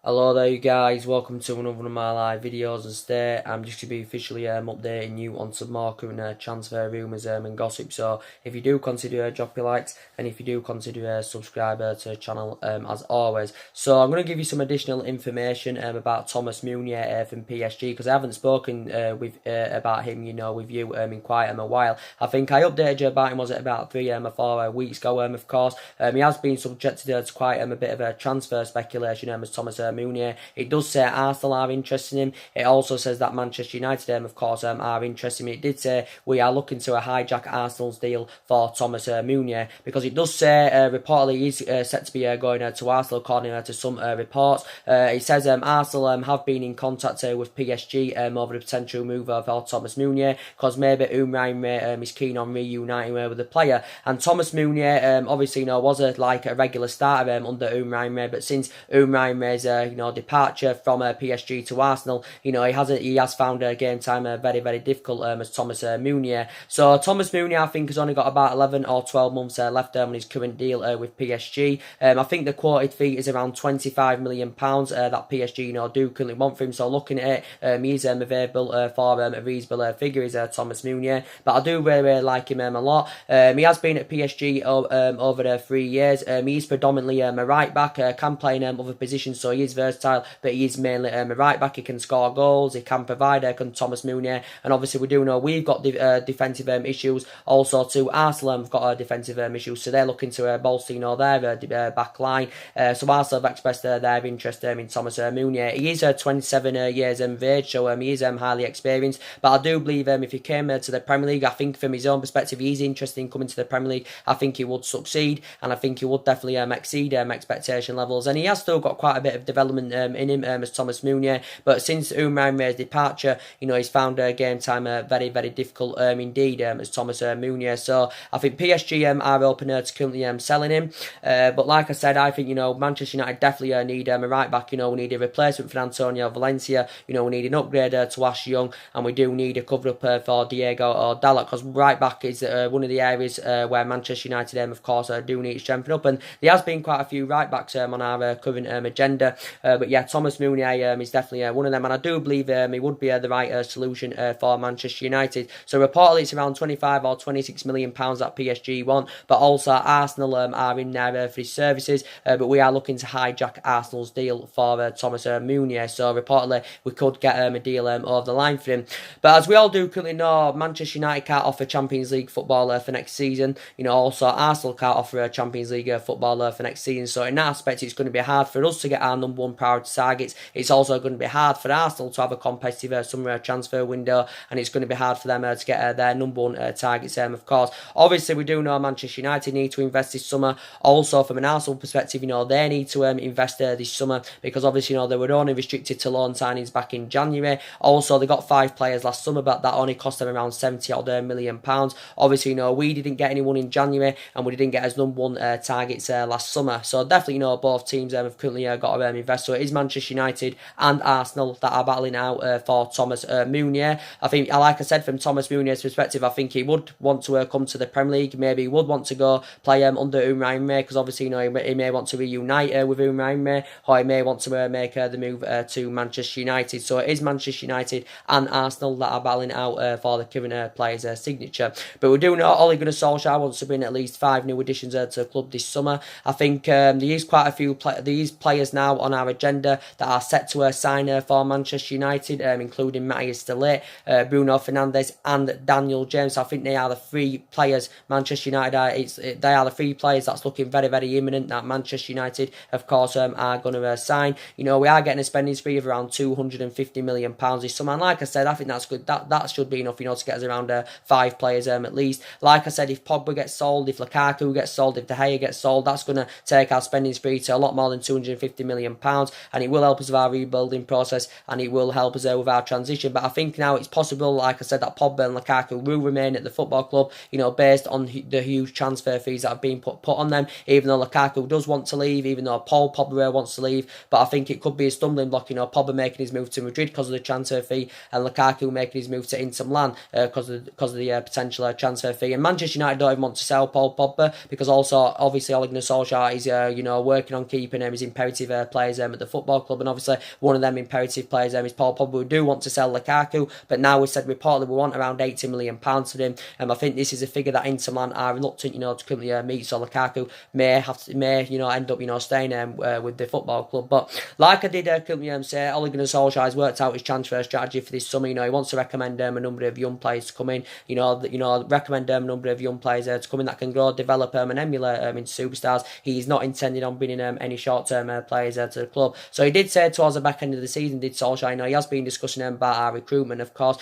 Hello there you guys, welcome to another of my live videos, and today I'm just going to be officially updating you on some more current transfer rumours and gossip. So if you do consider drop your likes, and if you do consider subscribe to the channel as always. So I'm going to give you some additional information about Thomas Menuier from PSG, because I haven't spoken about him with you in quite a while. I think I updated you about him, was it about 3 or 4 weeks ago. Of course he has been subjected to quite a bit of a transfer speculation as Thomas Menuier. It does say Arsenal are interested in him. It also says that Manchester United, of course, are interested in him. It did say we are looking to hijack Arsenal's deal for Thomas Menuier, because it does say reportedly he's set to be going to Arsenal, according to some reports. It says Arsenal have been in contact with PSG over the potential move for Thomas Menuier, because maybe Menuier is keen on reuniting with the player. And Thomas Menuier obviously was a regular starter under Menuier, but since Menuier's departure from PSG to Arsenal, he has found game time very difficult as Thomas Menuier. So Thomas Menuier, I think, has only got about 11 or 12 months left on his current deal with PSG. I think the quoted fee is around £25 million that PSG do currently want for him. So looking at it, he's available for a reasonable figure, is Thomas Menuier. But I do really like him a lot. He has been at PSG over 3 years. He's predominantly a right back, can play in other positions, so he is versatile, but he is mainly a right back. He can score goals, he can provide, can Thomas Menuier. And obviously we do know we've got defensive issues also too. Arsenal have got defensive issues, so they're looking to bolster their back line. So Arsenal have expressed their interest in Thomas Menuier. He is 27 years of age, so he is highly experienced. But I do believe if he came to the Premier League, I think from his own perspective, he's interested in coming to the Premier League. I think he would succeed, and I think he would definitely exceed expectation levels. And he has still got quite a bit of development in him as Thomas Menuier. But since Menuier's departure, he's found game time very difficult indeed as Thomas Menuier. So I think PSG are open to currently selling him. But like I said, I think Manchester United definitely need a right back. We need a replacement for Antonio Valencia. We need an upgrade to Ash Young, and we do need a cover up for Diego or Dalot, because right back is one of the areas where Manchester United of course do need to strengthen up. And there has been quite a few right backs on our current agenda. But yeah, Thomas Menuier is definitely one of them, and I do believe he would be the right solution for Manchester United. So reportedly it's around 25 or 26 million pounds that PSG want, but also Arsenal are in there for his services. But we are looking to hijack Arsenal's deal for Thomas Menuier. So reportedly we could get a deal over the line for him. But as we all do currently know, Manchester United can't offer Champions League football for next season. Also Arsenal can't offer a Champions League football for next season. So in that aspect, it's going to be hard for us to get our number one priority targets. It's also going to be hard for Arsenal to have a competitive summer transfer window, and it's going to be hard for them to get their number one targets. Of course, obviously we do know Manchester United need to invest this summer. Also from an Arsenal perspective, they need to invest this summer, because obviously they were only restricted to loan signings back in January. Also they got 5 players last summer, but that only cost them around 70 odd million pounds. Obviously we didn't get anyone in January, and we didn't get as number one targets last summer. So definitely both teams have currently got to invest. So it is Manchester United and Arsenal that are battling out for Thomas Menuier. I think, like I said, from Thomas Meunier's perspective, I think he would want to come to the Premier League. Maybe he would want to go play under Menuier, because obviously he may want to reunite with Menuier, or he may want to make the move to Manchester United. So it is Manchester United and Arsenal that are battling out for the current player's signature. But we do know Ole Gunnar Solskjaer wants to bring at least 5 new additions to the club this summer. I think there is quite a few these players now on our agenda that are set to sign for Manchester United, including Menuier, Bruno Fernandes and Daniel James. I think they are the 3 players Manchester United they are the 3 players that's looking very imminent that Manchester United of course are going to sign. We are getting a spending spree of around £250 million this summer, and like I said, I think that's good. That should be enough to get us around 5 players at least. Like I said, if Pogba gets sold, if Lukaku gets sold, if De Gea gets sold, that's going to take our spending spree to a lot more than £250 million, and it will help us with our rebuilding process, and it will help us with our transition. But I think now it's possible, like I said, that Pogba and Lukaku will remain at the football club, based on the huge transfer fees that have been put on them, even though Lukaku does want to leave, even though Paul Pogba wants to leave. But I think it could be a stumbling block, Pogba making his move to Madrid because of the transfer fee, and Lukaku making his move to Inter Milan because of the potential transfer fee. And Manchester United don't even want to sell Paul Pogba, because also obviously Ole Gunnar Solskjaer is working on keeping his imperative players players at the football club, and obviously one of them imperative players is Paul Pogba. We do want to sell Lukaku, but now we said reportedly we want around £80 million for him. I think this is a figure that Inter Milan are reluctant, to currently meet. So Lukaku may end up, staying with the football club. But like I did currently say, Ole Gunnar Solskjaer has worked out his transfer strategy for this summer. He wants to recommend a number of young players to come in. Recommend a number of young players to come in that can grow, develop and emulate into superstars. He's not intending on bringing any short-term players to the club. So he did say towards the back end of the season, did Solskjaer, he has been discussing about our recruitment, of course.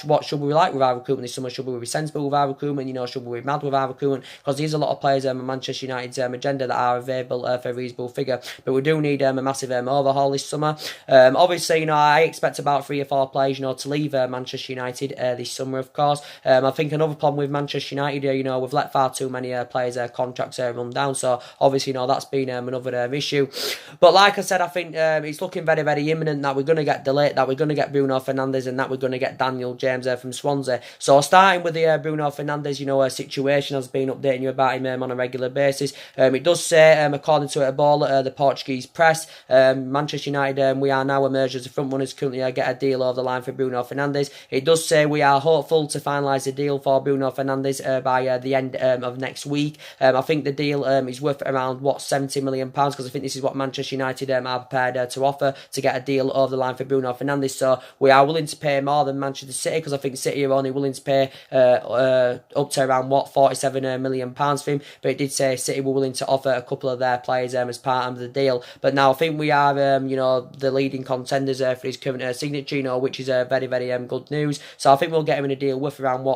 What should we like with our recruitment this summer? Should we be sensible with our recruitment? Should we be mad with our recruitment? Because there's a lot of players on Manchester United's agenda that are available for a reasonable figure. But we do need a massive overhaul this summer. Obviously, I expect about 3 or 4 players, to leave Manchester United this summer, of course. I think another problem with Manchester United, we've let far too many players' contracts run down. So obviously, that's been another issue. But like I said, I think it's looking very, very imminent that we're going to get Ligt, that we're going to get Bruno Fernandes, and that we're going to get Daniel James from Swansea. So starting with the Bruno Fernandes, situation has been updating you about him on a regular basis. It does say, according to a ball at the Portuguese press, Manchester United, we are now emerged as the front runners, currently get a deal over the line for Bruno Fernandes. It does say we are hopeful to finalise the deal for Bruno Fernandes by the end of next week. I think the deal is worth around, £70 million, because I think this is what Manchester United are prepared to offer to get a deal over the line for Bruno Fernandes. So we are willing to pay more than Manchester City, because I think City are only willing to pay up to around, £47 million for him. But it did say City were willing to offer a couple of their players as part of the deal. But now I think we are, the leading contenders for his current signature, which is very, very good news. So I think we'll get him in a deal worth around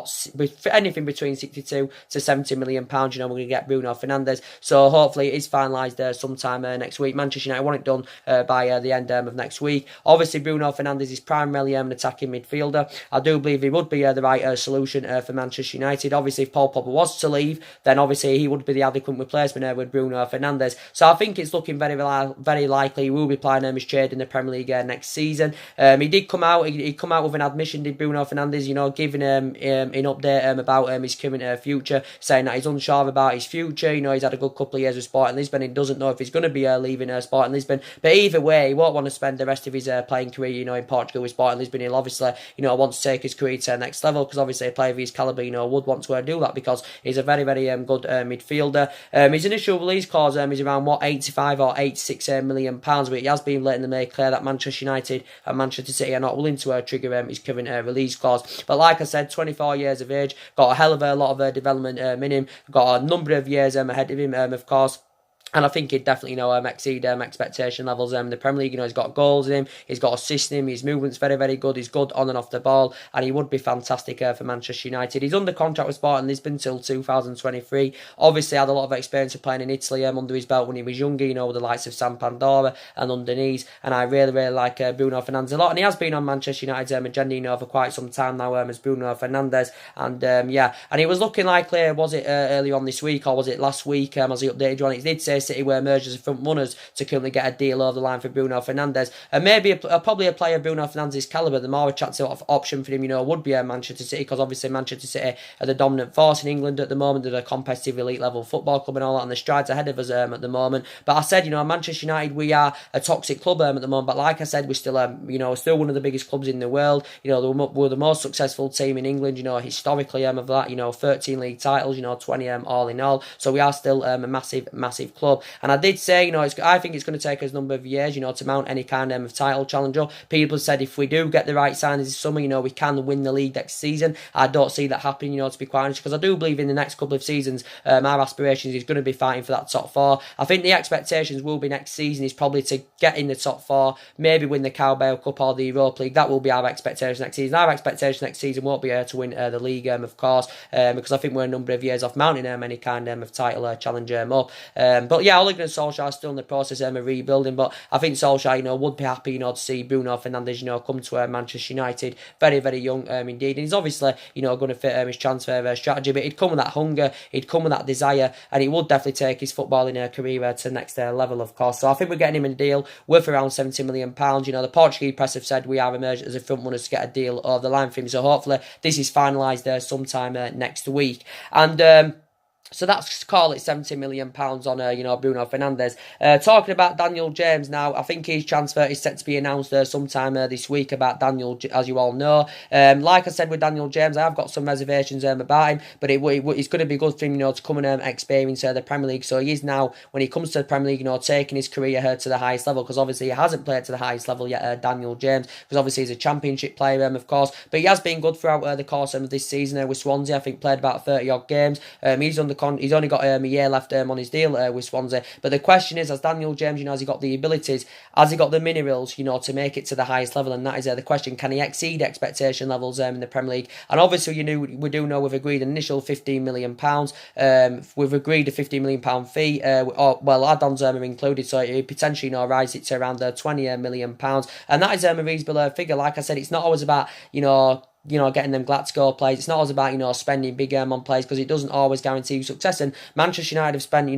anything between 62 to 70 million pounds. We're going to get Bruno Fernandes. So hopefully it is finalised sometime next week. Manchester United want it done by the end of next week. Obviously, Bruno Fernandes is primarily an attacking midfielder. I do believe he would be the right solution for Manchester United. Obviously, if Paul Pogba was to leave, then obviously he would be the adequate replacement with Bruno Fernandes. So I think it's looking very, very likely he will be playing his trade in the Premier League next season. He did come out. He come out with an admission, did Bruno Fernandes, giving an update about his current future, saying that he's unsure about his future. He's had a good couple of years with Sporting Lisbon. He doesn't know if he's going to be leaving Sporting Lisbon. But either way, he won't want to spend the rest of his playing career, in Portugal with Sporting Lisbon. He'll obviously, want to take his career to the next level, because obviously a player of his calibre, would want to do that, because he's a very, very good midfielder. His initial release clause is around 85 or 86 million pounds, but he has been letting them make clear that Manchester United and Manchester City are not willing to trigger his current release clause. But like I said, 24 years of age, got a hell of a lot of development in him, got a number of years ahead of him, of course. And I think he'd definitely, exceed expectation levels in the Premier League. He's got goals in him, he's got assists in him, his movement's very, very good, he's good on and off the ball, and he would be fantastic for Manchester United. He's under contract with Sporting Lisbon until 2023. Obviously had a lot of experience of playing in Italy under his belt when he was younger, with the likes of San Pandora and underneath. And I really, really like Bruno Fernandes a lot. And he has been on Manchester United's agenda, for quite some time now as Bruno Fernandes. And and he was looking likely, was it earlier on this week or was it last week, as he updated you on it, he did say City were emerged as front runners to currently get a deal over the line for Bruno Fernandes. And maybe probably a player of Bruno Fernandes' calibre, the more attractive option for him, would be Manchester City, because obviously Manchester City are the dominant force in England at the moment. They're a competitive elite level football club and all that, and the strides ahead of us at the moment. But I said, Manchester United, we are a toxic club at the moment. But like I said, we're still, still one of the biggest clubs in the world. We're the most successful team in England, historically of that, 13 league titles, 20 all in all. So we are still a massive, massive club. And I did say, I think it's going to take us a number of years, to mount any kind of title challenger. People said if we do get the right signings this summer, we can win the league next season. I don't see that happening, to be quite honest, because I do believe in the next couple of seasons, our aspirations is going to be fighting for that top four. I think the expectations will be next season is probably to get in the top four, maybe win the Carabao Cup or the Europa League. That will be our expectations next season. Our expectations next season won't be to win the league, of course, because I think we're a number of years off mounting any kind of title challenge up. But yeah, Ole Gunnar Solskjaer is still in the process of rebuilding, but I think Solskjaer, would be happy, to see Bruno Fernandes, come to Manchester United. Very, very young indeed. And he's obviously, going to fit his transfer strategy, but he'd come with that hunger, he'd come with that desire, and he would definitely take his footballing career to the next level, of course. So I think we're getting him in a deal worth around £70 million. The Portuguese press have said we are emerged as a front runners to get a deal over the line for him. So hopefully this is finalised sometime next week. And So that's, call it £70 million on, Bruno Fernandes. Talking about Daniel James now, I think his transfer is set to be announced sometime this week about Daniel, as you all know. Like I said with Daniel James, I've got some reservations about him, but it's going to be good for him, to come and experience the Premier League. So he is now, when he comes to the Premier League, taking his career to the highest level, because obviously he hasn't played to the highest level yet, Daniel James, because obviously he's a Championship player, of course, but he has been good throughout the course of this season with Swansea. I think played about 30 odd games. He's only got a year left on his deal with Swansea. But the question is, has Daniel James, has he got the abilities? Has he got the minerals, to make it to the highest level? And that is the question. Can he exceed expectation levels in the Premier League? And obviously, we do know we've agreed an initial £15 million. We've agreed a £15 million fee. Add-ons are included, so it potentially, rise it to around £20 million. And that is a reasonable figure. Like I said, it's not always about, getting them Glasgow players. It's not always about, spending big on players, because it doesn't always guarantee you success. And Manchester United have spent,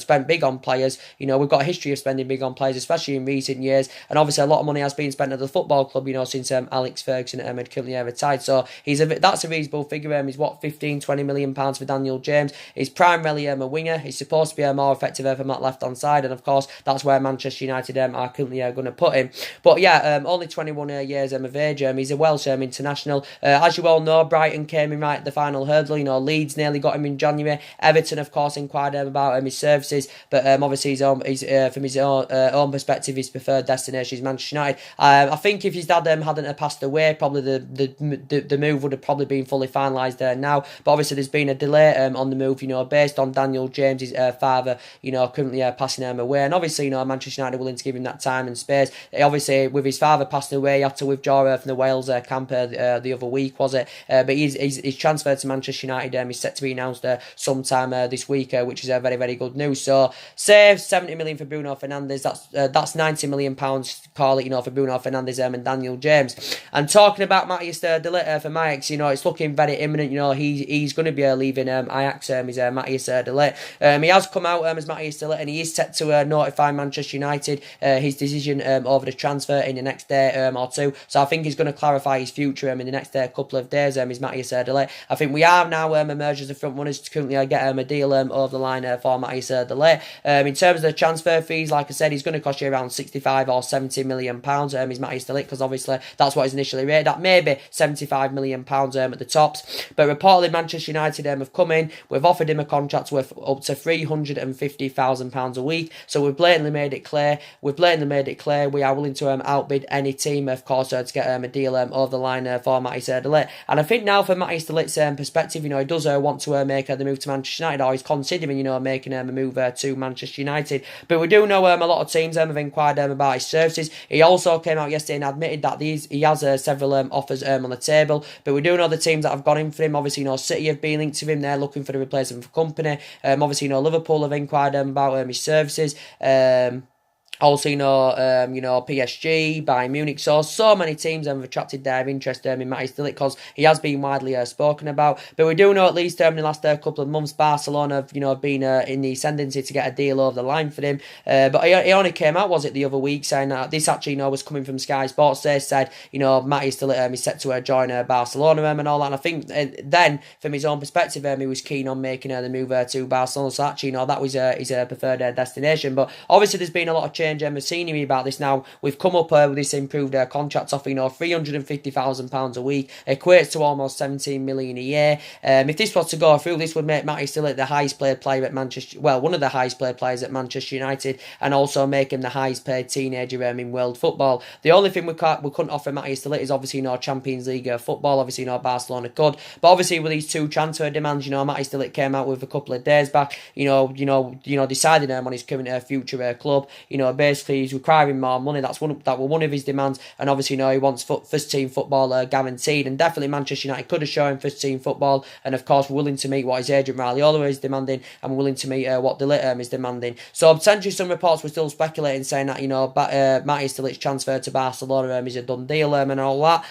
spent big on players. We've got a history of spending big on players, especially in recent years. And obviously, a lot of money has been spent at the football club, since Alex Ferguson had currently retired. So that's a reasonable figure. Is what, £15-20 million for Daniel James. He's primarily a winger. He's supposed to be more effective from that left-hand side. And of course, that's where Manchester United are currently going to put him. But yeah, only 21 years of age. He's a Welsh international. As you all know, Brighton came in right at the final hurdle. Leeds nearly got him in January. Everton, of course, inquired about his services, but obviously, from his own perspective, his preferred destination is Manchester United. I think if his dad hadn't passed away, probably the move would have probably been fully finalised there now. But obviously, there's been a delay on the move, based on Daniel James's father, currently passing away. And obviously, Manchester United are willing to give him that time and space. Obviously, with his father passing away, he had to withdraw from the Wales camp the other week, was it? But he's transferred to Manchester United. He's set to be announced sometime this week, which is very, very good news. So, say £70 million for Bruno Fernandes. That's £90 million, call it, for Bruno Fernandes and Daniel James. And talking about Matthias de Ligt for Ajax, it's looking very imminent. He's going to be leaving Ajax. He's Matthias de Ligt. He has come out as Matthias de Ligt, and he is set to notify Manchester United his decision over the transfer in the next day or two. So I think he's going to clarify his future in the next couple of days. Is Matthias de Ligt. I think we are now emerged as the front runners to currently get a deal over the line for Matthias de Ligt. In terms of the transfer fees, like I said, he's going to cost you around 65 or 70 million pounds. Is Matthias de Ligt, because obviously that's what he's initially rated at, maybe 75 million pounds at the tops. But reportedly, Manchester United have come in. We've offered him a contract worth up to £350,000 a week. So we've blatantly made it clear. We are willing to outbid any team, of course, to get a deal over the line for Matthias de Ligt. And I think now, from Matthias de Ligt's perspective, he does want to make the move to Manchester United, or he's considering, making a move to Manchester United. But we do know a lot of teams have inquired about his services. He also came out yesterday and admitted that he has several offers on the table. But we do know the teams that have gone in for him. Obviously, City have been linked to him. They're looking for the replacement for company. Obviously, Liverpool have inquired about his services. Also, PSG, Bayern Munich. So many teams have attracted their interest in Matthias de Ligt, because he has been widely spoken about. But we do know, at least in the last couple of months, Barcelona have been in the ascendancy to get a deal over the line for him. But he only came out, was it, the other week, saying that this actually was coming from Sky Sports. They said Matthias de Ligt is set to join Barcelona and all that. And I think then, from his own perspective, he was keen on making the move to Barcelona. So actually, that was his preferred destination. But obviously, there's been a lot of change machinery about this now. We've come up with this improved contract offer, £350,000 a week, equates to almost 17 million a year. If this was to go through, this would make Matthias de Ligt the highest paid player at Manchester, one of the highest paid players at Manchester United, and also make him the highest paid teenager in world football. The only thing we couldn't offer Matthias de Ligt is obviously Champions League football. Obviously, Barcelona could, but obviously with these two transfer demands, Matthias de Ligt came out with a couple of days back, deciding on his current future club. Basically, he's requiring more money. That were one of his demands. And obviously, he wants first team football guaranteed. And definitely, Manchester United could have shown first team football. And of course, we're willing to meet what his agent Raiola is demanding, and we're willing to meet what de Ligt is demanding. So potentially, some reports were still speculating, saying that Matthias de Ligt's transfer to Barcelona is a done deal and all that.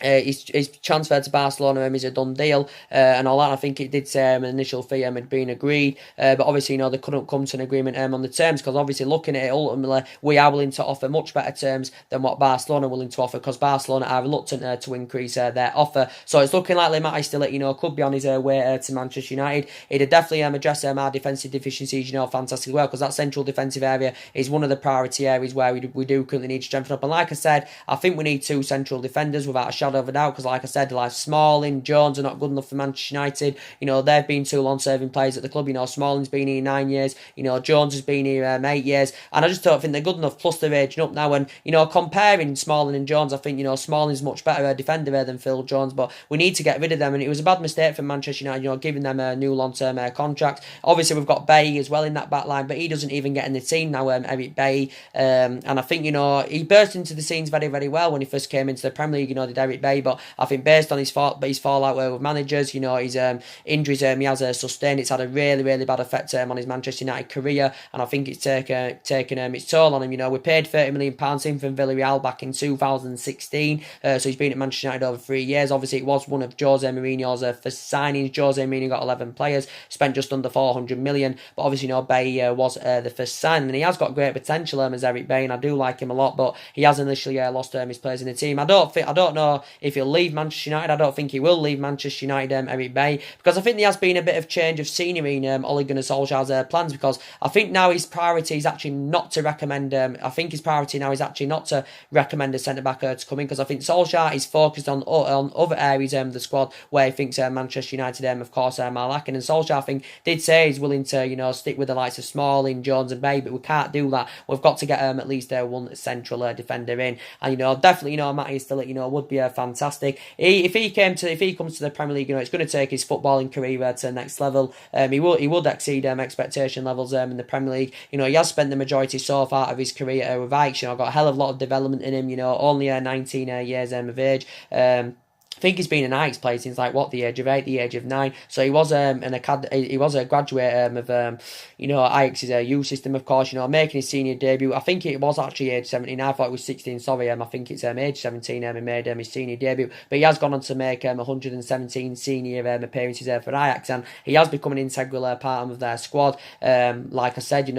his transfer to Barcelona is a done deal, and all that. I think it did say an initial fee had been agreed, but obviously, they couldn't come to an agreement on the terms, because obviously, looking at it, ultimately, we are willing to offer much better terms than what Barcelona are willing to offer, because Barcelona are reluctant to increase their offer. So it's looking likely Matty Ligt, could be on his way to Manchester United. He'd definitely address our defensive deficiencies, fantastically well, because that central defensive area is one of the priority areas where we do currently need to strengthen up. And like I said, I think we need two central defenders without a shadow of a doubt, because like I said, like Smalling, Jones are not good enough for Manchester United. They've been two long-serving players at the club. Smalling's been here 9 years. Jones has been here 8 years, and I just don't think they're good enough. Plus they're aging up now, and comparing Smalling and Jones, I think Smalling's much better defender than Phil Jones, but we need to get rid of them, and it was a bad mistake for Manchester United, giving them a new long-term contract. Obviously we've got Bailly as well in that back line, but he doesn't even get in the team now, Eric Bailly, and I think he burst into the scenes very, very well when he first came into the Premier League, did Eric Bailly, but I think based on his fallout with managers, his injuries he has sustained, it's had a really, really bad effect on his Manchester United career, and I think it's taken its toll on him. We paid £30 million in from Villarreal back in 2016, so he's been at Manchester United over 3 years. Obviously it was one of Jose Mourinho's first signings. Jose Mourinho got 11 players, spent just under 400 million, but obviously Bailly was the first signing, and he has got great potential as Eric Bailly, and I do like him a lot, but he has initially lost his players in the team. I don't know if he'll leave Manchester United. I don't think he will leave Manchester United, Eric Bailly, because I think there has been a bit of change of scenery in Ole Gunnar Solskjaer's plans, because I think now his priority is actually not to recommend I think his priority now is actually not to recommend a centre-back to come in, because I think Solskjaer is focused on other areas of the squad where he thinks Manchester United of course are lacking, and Solskjaer I think did say he's willing to stick with the likes of Smalling, Jones and Bailly, but we can't do that. We've got to get at least one central defender in, and definitely Matty Ligt would be fantastic. If he comes to the Premier League, it's going to take his footballing career to the next level. He would exceed expectation levels in the Premier League. He has spent the majority so far of his career with Ajax. Got a hell of a lot of development in him. Only 19 years of age. I think he's been an Ajax player since the age of 8, the age of 9. So he was he was a graduate of Ajax's youth system, of course. Making his senior debut. I think it was actually age 17. I thought it was 16. Sorry, I think it's age 17. He made his senior debut, but he has gone on to make 117 senior appearances for Ajax, and he has become an integral part of their squad. Like I said,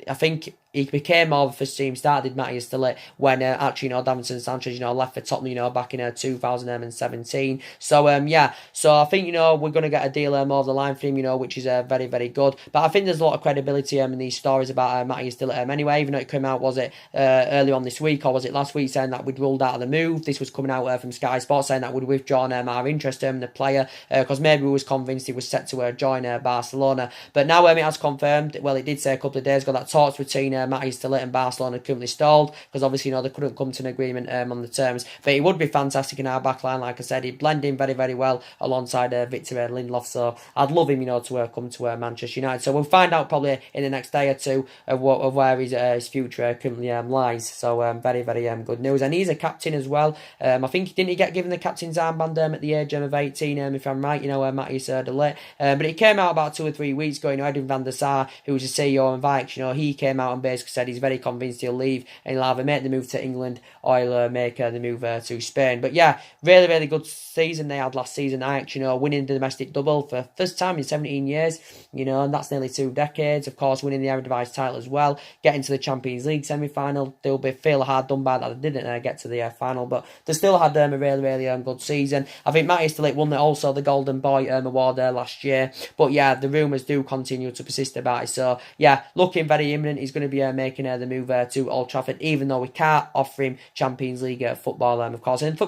I think he became more of a first team starter, did Matty Ligt, when actually Davinson Sanchez left for Tottenham back in 2017. So so I think we're going to get a deal over the line for him, which is very, very good. But I think there's a lot of credibility in these stories about Matty Ligt anyway, even though it came out, was it early on this week, or was it last week, saying that we'd ruled out of the move. This was coming out from Sky Sports, saying that we'd withdrawn our interest in the player, because maybe we was convinced he was set to join Barcelona. But now it has confirmed, well, it did say a couple of days ago that talks between Matty Ligt and Barcelona currently stalled, because obviously they couldn't come to an agreement on the terms. But he would be fantastic in our backline. Like I said, he'd blend in very, very well alongside Victor Lindelof. So I'd love him to come to Manchester United. So we'll find out probably in the next day or two of where his future currently lies. So very, very good news. And he's a captain as well. I think didn't he get given the captain's armband at the age of 18, if I'm right, Matty Ligt. But it came out about 2 or 3 weeks ago. Edwin van der Sar, who was the CEO of Ajax, he came out and basically said he's very convinced he'll leave, and he'll either make the move to England or he'll make the move to Spain. But yeah, really, really good season they had last season. Ajax, winning the domestic double for first time in 17 years, and that's nearly 2 decades. Of course, winning the Eredivisie title as well, getting to the Champions League semi-final. They'll feel hard done by that they didn't get to the final, but they still had a really, really good season. I think Matty Ligt won also the Golden Boy award last year. But yeah, the rumours do continue to persist about it. So yeah, looking very imminent. He's going to be making the move to Old Trafford, even though we can't offer him Champions League football, of course. And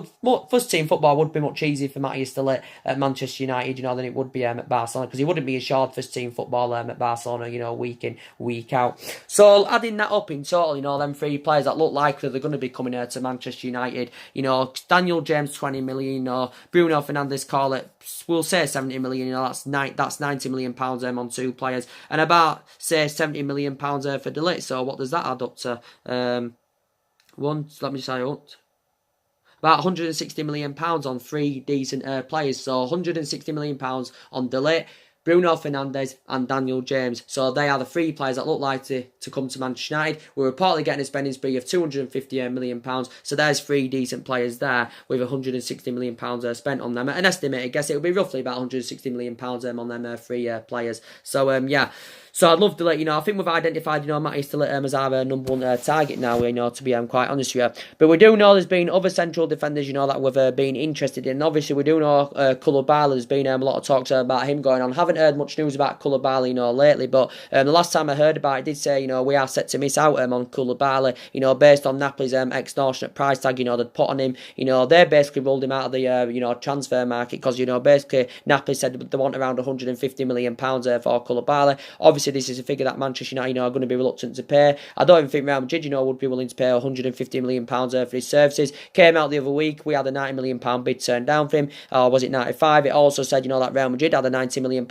first team football would be much easier for Matty Ligt at Manchester United, than it would be at Barcelona, because he wouldn't be assured first team football at Barcelona, week in, week out. So adding that up in total, them 3 players that look likely they're going to be coming to Manchester United, Daniel James 20 million, Bruno Fernandes, call it, we'll say 70 million, that's 90 million pounds on 2 players, and about say 70 million pounds for Ligt. So what does that add up to? Let me say what. About £160 million on 3 decent players. So £160 million on Ligt, Bruno Fernandes and Daniel James. So they are the three players that look like to come to Manchester United. We're reportedly getting a spending spree of £250 million. So there's three decent players there with £160 million spent on them. At an estimated guess, it will be roughly about £160 million on them three players. So yeah. So I'd love to let you know. I think we've identified, Matty Stillett as our number one target now, to be quite honest with you. But we do know there's been other central defenders, that we've been interested in. Obviously, we do know Koulibaly. There's been a lot of talks about him going on. Haven't heard much news about Koulibaly, lately. But the last time I heard about it, did say, we are set to miss out on Koulibaly, based on Napoli's extortionate price tag, they'd put on him. They basically ruled him out of the, transfer market because, basically Napoli said they want around £150 million for Koulibaly. Obviously, this is a figure that Manchester United, are going to be reluctant to pay. I don't even think Real Madrid, would be willing to pay £150 million for his services. Came out the other week, we had a £90 million bid turned down for him. Or was it 95? It also said, that Real Madrid had a £90 million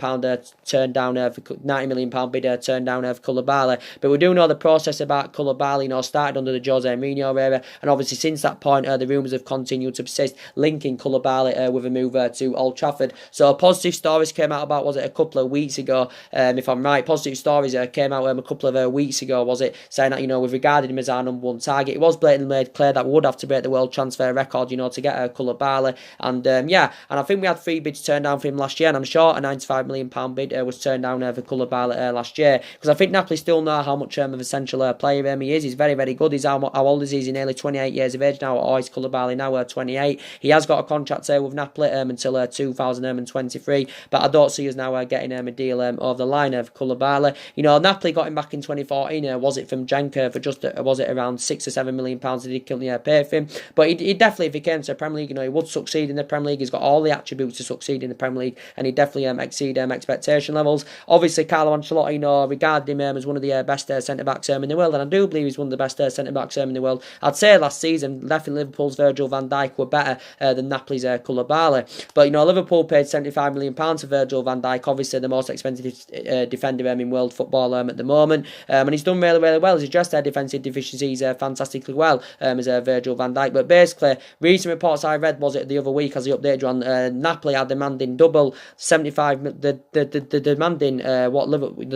turned down for £90 million bid turned down for Koulibaly. But we do know the process about Koulibaly, started under the Jose Mourinho era, and obviously since that point, the rumours have continued to persist, linking Koulibaly with a move to Old Trafford. So positive stories came out about, was it a couple of weeks ago, if I'm right, positive stories came out a couple of weeks ago, was it, saying that, we've regarded him as our number one target. It was blatantly made clear that we would have to break the world transfer record, to get Koulibaly. And yeah, and I think we had 3 bids turned down for him last year, and I'm sure a £95 million bid was turned down for Koulibaly last year, because I think Napoli still know how much of a central player he is. He's very, very good. He's how old is he? He's nearly 28 years of age now. Or is Koulibaly now 28? He has got a contract with Napoli until 2023, but I don't see us now getting a deal over the line of Koulibaly. Napoli got him back in 2014. Was it from Genk for just was it around £6 or £7 million did he currently pay for him? But he definitely, if he came to the Premier League, he would succeed in the Premier League. He's got all the attributes to succeed in the Premier League, and he definitely exceed expectation levels. Obviously, Carlo Ancelotti, regarded him as one of the best centre backs in the world, and I do believe he's one of the best centre backs in the world. I'd say last season, definitely Liverpool's Virgil van Dijk were better than Napoli's Koulibaly. But Liverpool paid £75 million for Virgil van Dijk, obviously the most expensive defender in world football at the moment, and he's done really, really well. He's addressed their defensive deficiencies fantastically well as Virgil van Dijk. But basically, recent reports I read, was it the other week, as I updated you on, Napoli are demanding double 75. The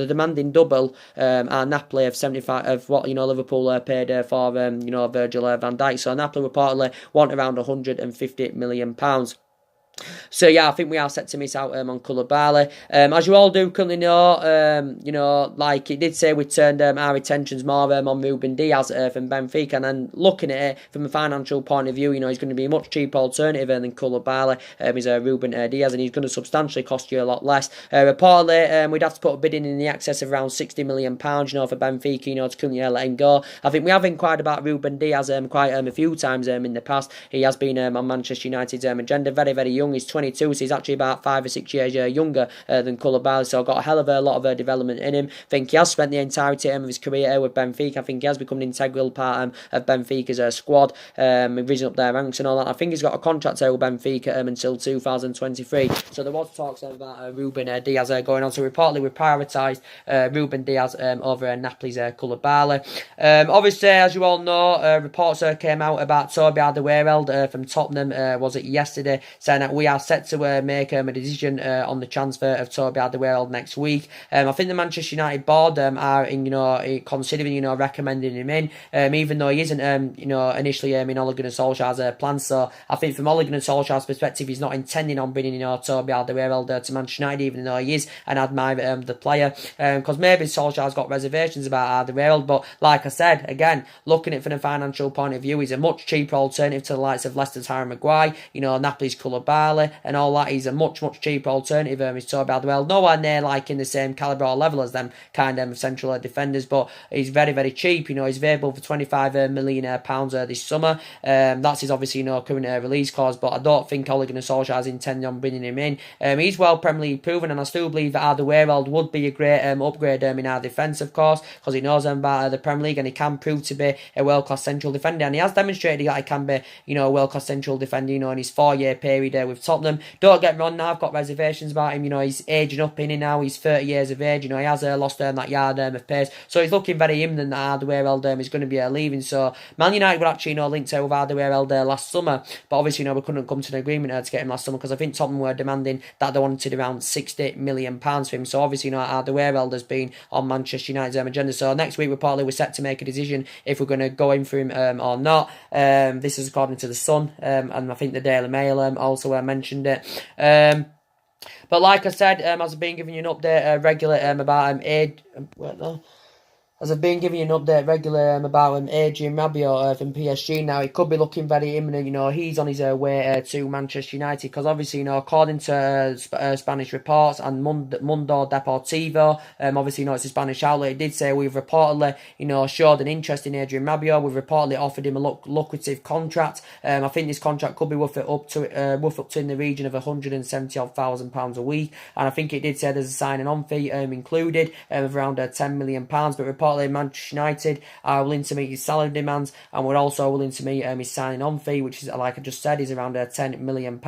demanding double Napoli of 75 of what Liverpool paid for Virgil van Dijk. So Napoli reportedly want around £150 million. So yeah, I think we are set to miss out on Koulibaly. As you all do currently know, like it did say, we turned our attentions more on Ruben Diaz from Benfica, and then looking at it from a financial point of view, he's going to be a much cheaper alternative than Koulibaly. Is Ruben Diaz, and he's going to substantially cost you a lot less. Reportedly, we'd have to put a bid in the excess of around £60 million, for Benfica, to currently let him go. I think we have inquired about Ruben Diaz quite a few times in the past. He has been on Manchester United's agenda, very, very young. He's 22, so he's actually about 5 or 6 years younger than Koulibaly, so got a hell of a lot of development in him. I think he has spent the entirety of his career with Benfica. I think he has become an integral part of Benfica's squad, risen up their ranks and all that. I think he's got a contract with Benfica until 2023, so there was talks about Ruben Diaz going on, so reportedly we prioritised Ruben Diaz over Napoli's Koulibaly. Obviously, as you all know, reports came out about Toby Alderweireld from Tottenham, was it yesterday, saying that we are set to make a decision on the transfer of Toby Alderweireld next week. I think the Manchester United board are considering recommending him in, even though he isn't initially in Ole Gunnar Solskjaer's plans. So I think from Ole Gunnar Solskjaer's perspective, he's not intending on bringing Toby Alderweireld to Manchester United, even though he is an admirer of the player, because maybe Solskjaer's got reservations about Alderweireld. But like I said, again, looking at it from a financial point of view, he's a much cheaper alternative to the likes of Leicester's Harry Maguire, Napoli's Koulibaly and all that. He's a much cheaper alternative. Is Toby Alderweireld, nowhere near like in the same calibre or level as them kind of central defenders, but he's very, very cheap. He's available for £25 million this summer. That's his obviously current release clause, but I don't think Ole Gunnar Solskjaer is intending on bringing him in. He's well Premier League proven, and I still believe that Alderweireld would be a great upgrade in our defence, of course, because he knows about the Premier League and he can prove to be a world-class central defender, and he has demonstrated that he can be a world-class central defender in his 4-year period with with Tottenham. Don't get me wrong, now I've got reservations about him. You know, he's aging up in it now. He's 30 years of age. You know, he has lost that yard of pace. So he's looking very imminent that Alderweireld is going to be leaving. So Man United were actually, you know, linked with Alderweireld last summer. But obviously, you know, we couldn't come to an agreement to get him last summer because I think Tottenham were demanding that they wanted around £60 million for him. So obviously, you know, Alderweireld has been on Manchester United's agenda. So next week, we're set to make a decision if we're going to go in for him or not. This is according to the Sun, and I think the Daily Mail also mentioned it. But like I said, as I've been giving you an update regular about as I've been giving you an update regular about Adrien Rabiot from PSG now, it could be looking very imminent. You know, he's on his way to Manchester United because obviously, you know, according to Spanish reports and Mundo Deportivo, obviously, you know, it's a Spanish outlet, it did say we've reportedly, you know, showed an interest in Adrien Rabiot. We've reportedly offered him a lucrative contract. I think this contract could be worth up to in the region of £170,000 a week, and I think it did say there's a signing on fee included of around £10 million. But reportedly Manchester United are willing to meet his salary demands, and we're also willing to meet his signing on fee, which is, like I just said, is around £10 million.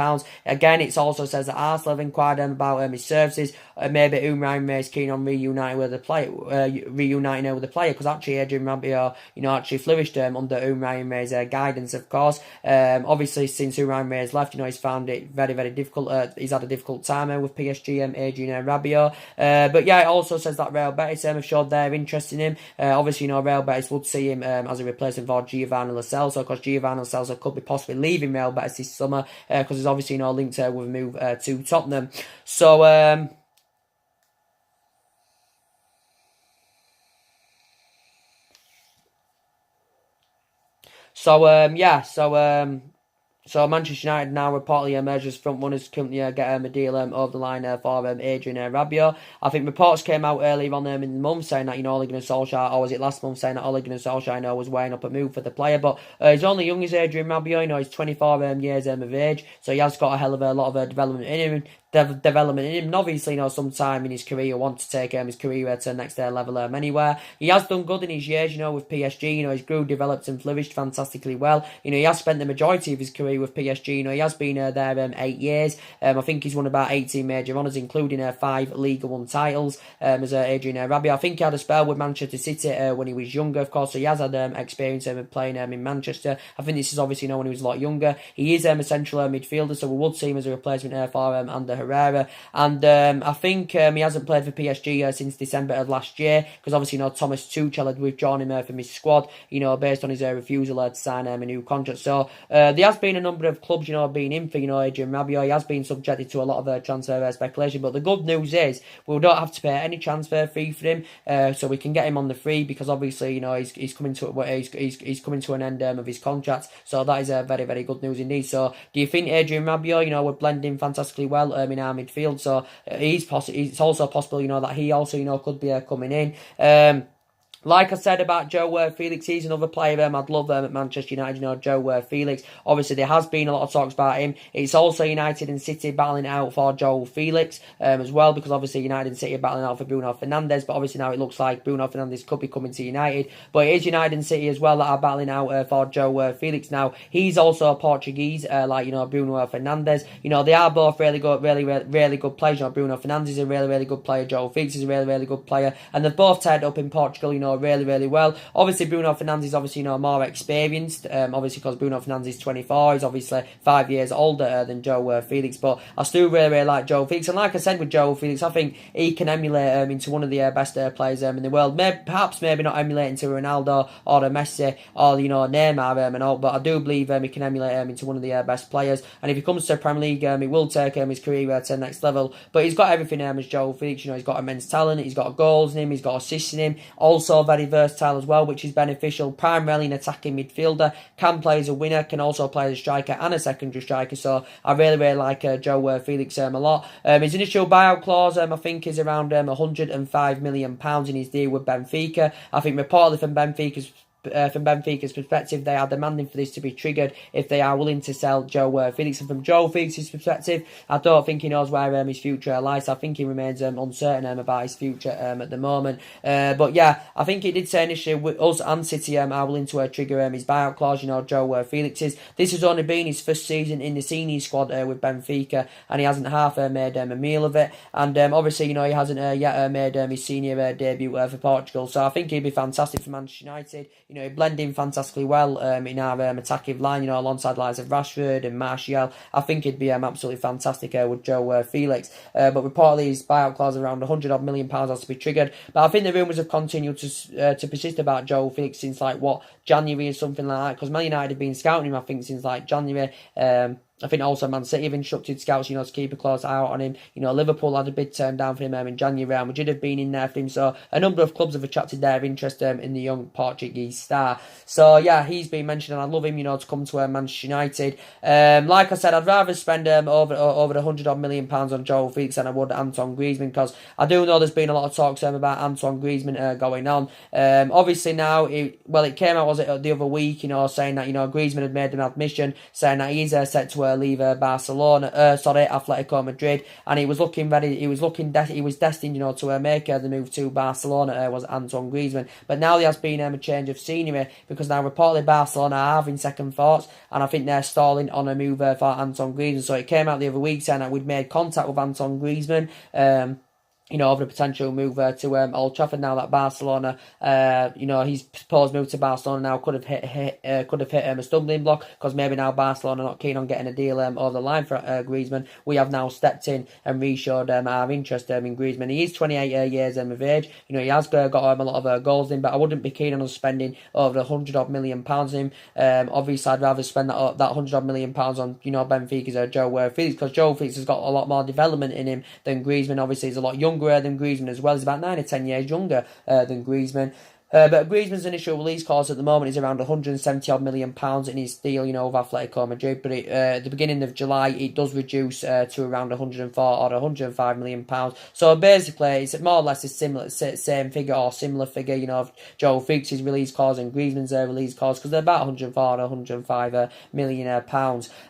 Again, it also says that Arsenal have inquired about his services. Maybe Unai Emery is keen on reuniting with the player, because actually Adrien Rabiot, you know, actually flourished under Unai Emery's guidance, of course. Obviously, since Unai Emery has left, you know, he's found it very, very difficult. He's had a difficult time with PSG, Adrien Rabiot. But yeah, it also says that Real Betis have showed their interest in him. Obviously, you know, Real Betis would see him as a replacement for Giovanni Lo Celso, because Giovanni Lo Celso could be possibly leaving Real Betis this summer, because he's obviously, you know, linked with a move to Tottenham. So, So Manchester United now reportedly emerged as front runners to currently get a deal over the line for Adrien Rabiot. I think reports came out earlier on in the month saying that, you know, Ole Gunnar Solskjaer, or was it last month, saying that Ole Gunnar Solskjaer, you know, was weighing up a move for the player. But he's only young as Adrien Rabiot. You know, he's 24 years of age, so he has got a hell of a lot of development in him. And obviously, you know, sometime in his career he'll want to take his career to the next level anywhere. He has done good in his years, you know, with PSG. You know, he's grew, developed and flourished fantastically well. You know, he has spent the majority of his career with PSG. You know, he has been there 8 years. I think he's won about 18 major honours, including 5 Liga 1 titles as Adrien Rabiot. I think he had a spell with Manchester City when he was younger, of course, so he has had experience of playing in Manchester. I think this is obviously, you know, when he was a lot younger. He is a central midfielder, so we would see him as a replacement for Ander Herrera. And I think he hasn't played for PSG since December of last year, because obviously, you know, Thomas Tuchel had withdrawn him from his squad, you know, based on his refusal to sign a new contract. So there has been a number of clubs, you know, being in for, you know, Adrien Rabiot. He has been subjected to a lot of transfer speculation, but the good news is we don't have to pay any transfer fee for him, so we can get him on the free, because obviously, you know, he's coming to he's coming to an end of his contract. So that is very, very good news indeed. So do you think Adrien Rabiot, you know, would blend in fantastically well in our midfield? So it's also possible, you know, that he also, you know, could be coming in. Like I said about Joe Felix, he's another player I'd love at Manchester United, you know, Joe Felix. Obviously, there has been a lot of talks about him. It's also United and City battling it out for Joe Felix as well, because obviously United and City are battling out for Bruno Fernandes, but obviously now it looks like Bruno Fernandes could be coming to United. But it is United and City as well that are battling out for Joe Felix. Now, he's also a Portuguese, like, you know, Bruno Fernandes. You know, they are both really good, really good players. You know, Bruno Fernandes is a really good player. Joe Felix is a really good player. And they've both tied up in Portugal, you know, really well. Obviously, Bruno Fernandes is obviously, you know, more experienced, obviously, because Bruno Fernandes is 24. He's obviously 5 years older than Joe Felix, but I still really like Joe Felix. And like I said with Joe Felix, I think he can emulate into one of the best players in the world. Perhaps maybe not emulating to Ronaldo or Messi or, you know, Neymar and all, but I do believe he can emulate into one of the best players. And if he comes to the Premier League, he will take his career to the next level. But he's got everything as Joe Felix. You know, he's got immense talent, he's got goals in him, he's got assists in him, also very versatile as well, which is beneficial, primarily an attacking midfielder, can play as a winner, can also play as a striker and a secondary striker. So I really like Joe Felix a lot. His initial buyout clause, I think, is around £105 million in his deal with Benfica. I think reportedly from Benfica's from Benfica's perspective, they are demanding for this to be triggered if they are willing to sell Joe Felix. And from Joe Felix's perspective, I don't think he knows where his future lies. I think he remains uncertain about his future at the moment. But yeah, I think it did say initially with us and City are willing to trigger his buyout clause. Joe Felix's. This has only been his first season in the senior squad with Benfica, and he hasn't half made a meal of it. And obviously, he hasn't yet made his senior debut for Portugal. So I think he'd be fantastic for Manchester United. He'd blend in fantastically well in our attacking line, alongside the likes of Rashford and Martial. I think he'd be absolutely fantastic with Joe Felix. But reportedly, his buyout clause around £100 million has to be triggered. But I think the rumours have continued to persist about Joe Felix since January or something like that. Because Man United have been scouting him, I think, since January. I think also Man City have instructed scouts, to keep a close eye out on him. Liverpool had a bid turned down for him in January, and Madrid have been in there for him. So a number of clubs have attracted their interest in the young Portuguese star. So yeah, he's been mentioned, and I'd love him, to come to Manchester United. Like I said, I'd rather spend over £100 million on Joe Felix than I would Antoine Griezmann, because I do know there's been a lot of talks about Antoine Griezmann going on. Obviously now, it came out, the other week, saying that, Griezmann had made an admission saying that he's set to leave Atletico Madrid, and he was destined, to make the move to Barcelona, was Antoine Griezmann. But now there has been a change of scenery, because now reportedly Barcelona are having second thoughts, and I think they're stalling on a move for Antoine Griezmann. So it came out the other week saying that we'd made contact with Antoine Griezmann, over a potential move to Old Trafford. Now that Barcelona, his proposed move to Barcelona now could have hit a stumbling block, because maybe now Barcelona are not keen on getting a deal over the line for Griezmann. We have now stepped in and re-showed our interest in Griezmann. He is 28 years of age. He has got a lot of goals in, but I wouldn't be keen on us spending over £100 million on him. Obviously, I'd rather spend that £100 million on Benfica's Joe Felix, because Joe Felix has got a lot more development in him than Griezmann. Obviously, he's a lot younger than Griezmann as well. He's about 9 or 10 years younger than Griezmann. But Griezmann's initial release clause at the moment is around £170 million in his deal, with Atletico Madrid. But at the beginning of July, it does reduce to around 104 or £105 million. So basically, it's more or less a same figure or similar figure, of Joe Felix's release clause and Griezmann's release clause, because they're about 104 or £105 million.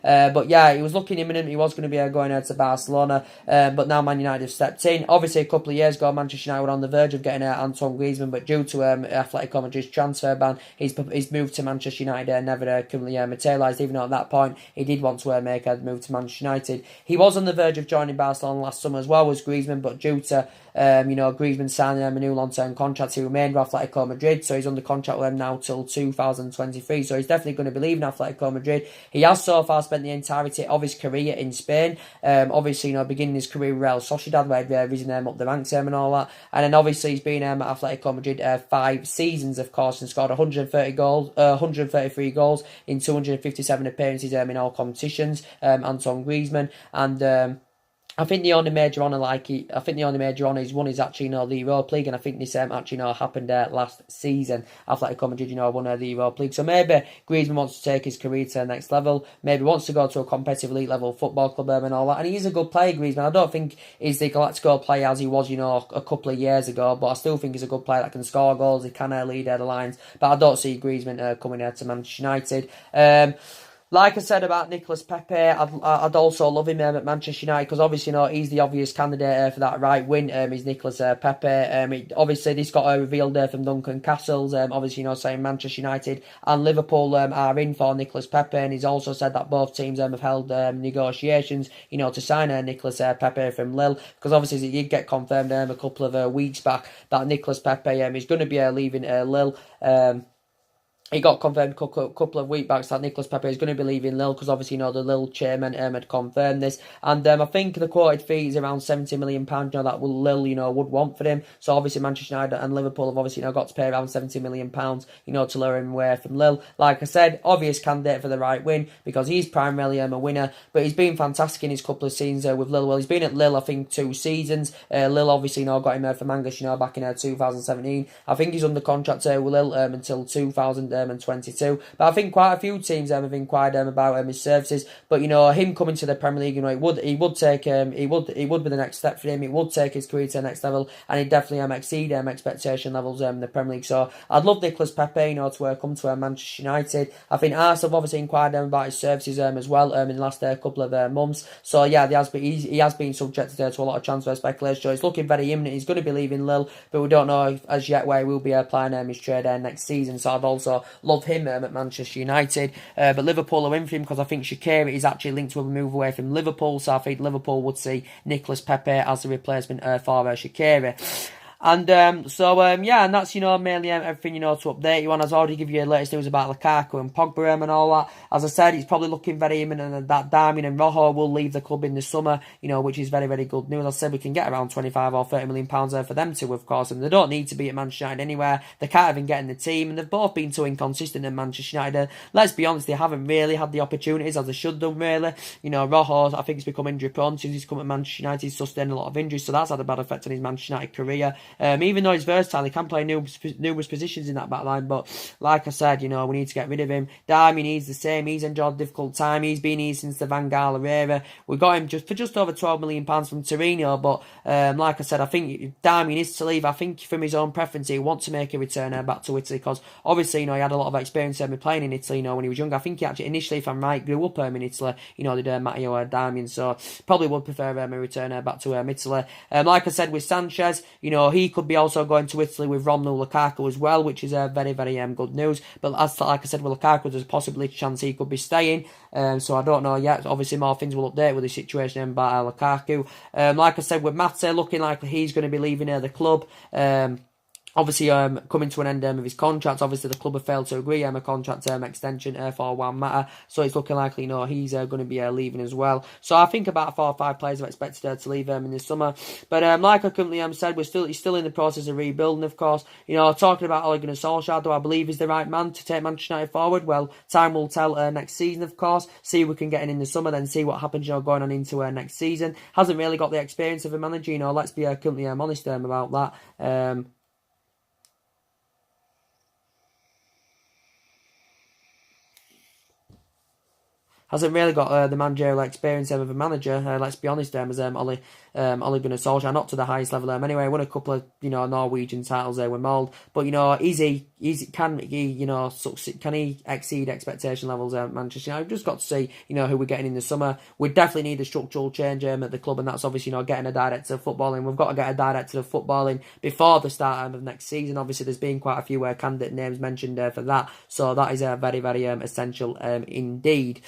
But yeah, he was looking imminent. He was going to be going out to Barcelona, but now Man United have stepped in. Obviously, a couple of years ago, Manchester United were on the verge of getting Antoine Griezmann, but due to Atletico Madrid's transfer ban, his move to Manchester United never currently materialised, even though at that point he did want to make a move to Manchester United. He was on the verge of joining Barcelona last summer as well, was Griezmann, but due to Griezmann signing a new long-term contract, he remained with Atletico Madrid, so he's under contract with them now till 2023, so he's definitely going to be leaving Atletico Madrid. He has so far spent the entirety of his career in Spain, obviously, beginning his career with Real Sociedad, where he'd risen up the ranks and all that, and then obviously he's been at Atletico Madrid 5 seasons, of course, and scored 133 goals in 257 appearances in all competitions, Antoine Griezmann, and I think the only major honour he's won is actually the Europa League, and I think this actually happened last season. Atletico Madrid won the Europa League, so maybe Griezmann wants to take his career to the next level. Maybe wants to go to a competitive elite level football club and all that. And he is a good player, Griezmann. I don't think he's the Galactico player as he was a couple of years ago, but I still think he's a good player that can score goals. He can lead the lines, but I don't see Griezmann coming to Manchester United. Like I said about Nicolas Pepe, I'd also love him at Manchester United, because obviously, he's the obvious candidate for that right wing. Is Nicolas Pepe. Obviously, this got revealed from Duncan Castles. Obviously, saying Manchester United and Liverpool are in for Nicolas Pepe, and he's also said that both teams have held negotiations, to sign Nicolas Pepe from Lille, because obviously it did get confirmed a couple of weeks back that Nicolas Pepe is going to be leaving Lille. It got confirmed a couple of weeks back that Nicolas Pepe is going to be leaving Lille, because obviously, the Lille chairman had confirmed this. And I think the quoted fee is around £70 million, that Lille, would want for him. So obviously, Manchester United and Liverpool have obviously got to pay around £70 million, to lure him away from Lille. Like I said, obvious candidate for the right wing, because he's primarily a winner, but he's been fantastic in his couple of seasons with Lille. Well, he's been at Lille, I think, 2 seasons. Lille obviously, got him from Angus, back in 2017. I think he's under contract with Lille until 2023. 2022. But I think quite a few teams have inquired about his services. But you know, him coming to the Premier League, you know, he would take he would be the next step for him. It would take his career to the next level, and he'd definitely exceed expectation levels in the Premier League. So I'd love Nicolas Pepe, you know, to come to Manchester United. I think Arsenal have obviously inquired about his services as well in the last couple of months. So yeah, he has been subjected to a lot of transfer speculation. So it's looking very imminent. He's going to be leaving Lille, but we don't know as yet where he will be applying his trade next season. So I'd also love him at Manchester United. But Liverpool are in for him because I think Shaqiri is actually linked to a move away from Liverpool. So I think Liverpool would see Nicolas Pepe as the replacement for Shaqiri. And yeah, and that's, you know, mainly everything, you know, to update you on. I've already given you the latest news about Lukaku and Pogba and all that. As I said, it's probably looking very imminent that Darmian and Rojo will leave the club in the summer, you know, which is very, very good news. As I said, we can get around 25 or 30 million pounds there for them too, of course, and they don't need to be at Manchester United anywhere. They can't even get in the team, and they've both been too inconsistent at Manchester United. Let's be honest, they haven't really had the opportunities as they should have done, really. You know, Rojo, I think he's become injury prone since he's come to Manchester United. He's sustained a lot of injuries, so that's had a bad effect on his Manchester United career. Even though he's versatile, he can play numerous positions in that back line, but like I said, you know, we need to get rid of him. Darmian, he's the same. He's enjoyed a difficult time. He's been here since the Van Gaal era. We got him for just over £12 million from Torino, but like I said, I think if Darmian is to leave, I think from his own preference, he wants to make a return back to Italy, because obviously, you know, he had a lot of experience playing in Italy, you know, when he was younger. I think he actually initially, if I'm right, grew up in Italy, you know, did Matteo Darmian, so probably would prefer a return back to Italy. Like I said, with Sanchez, you know, he could be also going to Italy with Romelu Lukaku as well, which is very, very good news. But as like I said, with Lukaku, there's a possibility chance he could be staying. So I don't know yet. Obviously, more things will update with the situation about Lukaku. Like I said, with Mate looking like he's going to be leaving the club. Obviously, coming to an end of his contract. Obviously, the club have failed to agree a contract extension for Juan Mata. So it's looking likely, you know, he's going to be leaving as well. So I think about 4 or 5 players are expected to leave in the summer. But like I currently said, he's still in the process of rebuilding, of course. You know, talking about Ole Gunnar Solskjaer, do I believe he's the right man to take Manchester United forward? Well, time will tell next season, of course. See if we can get in the summer, then see what happens, you know, going on into next season. Hasn't really got the experience of a manager, you know, let's be currently honest about that. Hasn't really got the managerial experience of a manager, let's be honest, as Ole Gunnar Solskjaer, not to the highest level anyway. Won a couple of, you know, Norwegian titles there with Mold, but, you know, can he exceed expectation levels at Manchester United? I've just got to see, you know, who we're getting in the summer. We definitely need a structural change at the club, and that's obviously, you know, getting a director of footballing. We've got to get a director of footballing before the start of next season. Obviously, there's been quite a few candidate names mentioned for that, so that is very, very essential indeed.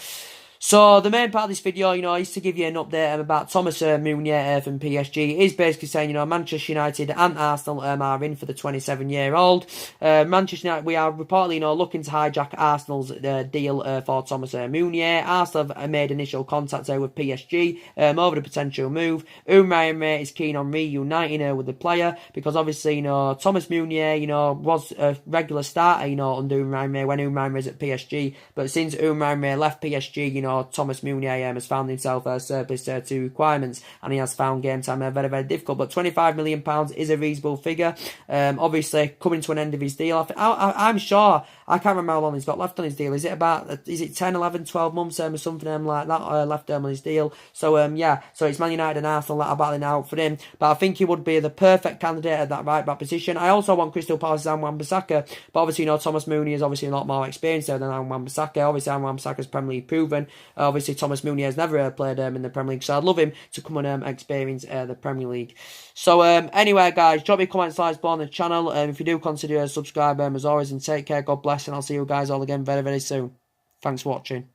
So the main part of this video, you know, is to give you an update about Thomas Menuier from PSG. He's basically saying, you know, Manchester United and Arsenal are in for the 27-year-old. Manchester United, we are reportedly, you know, looking to hijack Arsenal's deal for Thomas Menuier. Arsenal have made initial contact with PSG over the potential move. Menuier is keen on reuniting with the player, because obviously, you know, Thomas Menuier, you know, was a regular starter, you know, under Menuier when Menuier is at PSG. But since Menuier left PSG, you know, Thomas Menuier has found himself surplus to requirements, and he has found game time very, very difficult. But £25 million is a reasonable figure. Obviously, coming to an end of his deal, I'm sure, I can't remember how long he's got left on his deal. Is it 10, 11, 12 months or something like that left on his deal? So yeah, so it's Man United and Arsenal that are battling out for him. But I think he would be the perfect candidate at that right back position. I also want Crystal Palace's Wan-Bissaka, but obviously, you know, Thomas Meunier is obviously a lot more experienced there than Wan-Bissaka. Obviously, Wan-Bissaka's Premier League proven. Obviously, Thomas Meunier has never played in the Premier League, so I'd love him to come and experience the Premier League. So anyway, guys, drop me comments, likes below on the channel. If you do consider a subscribe, as always, and take care, God bless, and I'll see you guys all again very, very soon. Thanks for watching.